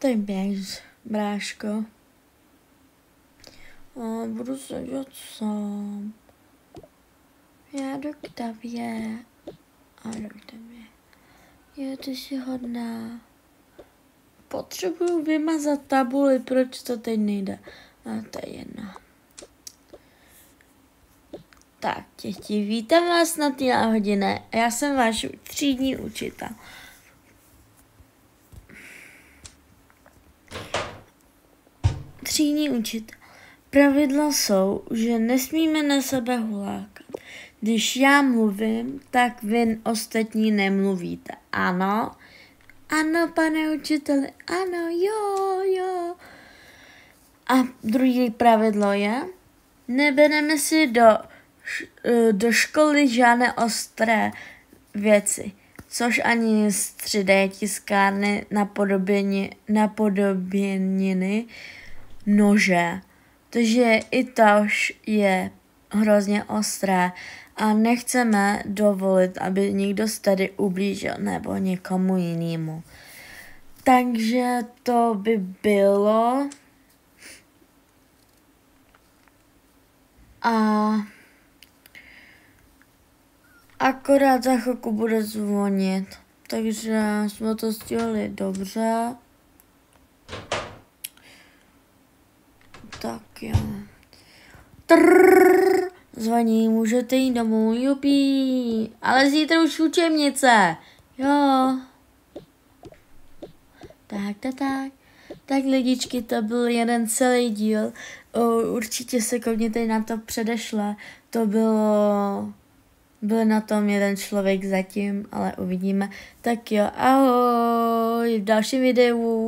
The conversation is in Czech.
Tak běž, bráško. A budu sedět sám. Já jdu k tobě. A jdu k tobě. Jo, ty jsi hodná. Potřebuju vymazat tabuli, proč to teď nejde? A to je jedno. Tak, děti, vítám vás na té hodině. Já jsem váš třídní učitel. Třídní učitel. Pravidla jsou, že nesmíme na sebe hulákat. Když já mluvím, tak vy ostatní nemluvíte. Ano? Ano, pane učiteli. Ano, jo. A druhé pravidlo je, nebereme si do školy žádné ostré věci, což ani z 3D tiskárny napodoběniny nože. Takže i to už je hrozně ostré a nechceme dovolit, aby někdo z tady ublížil nebo někomu jinému. Takže to by bylo. A akorát za chvilku bude zvonit, takže jsme to stihli dobře. Tak jo. Zvoní, můžete jít domů, jupí. Ale zítra už učebnice. Jo. Tak. Tak lidičky, to byl jeden celý díl. Určitě se koukněte na to předešle. Byl na tom jeden člověk zatím, ale uvidíme. Tak jo, ahoj, v dalším videu.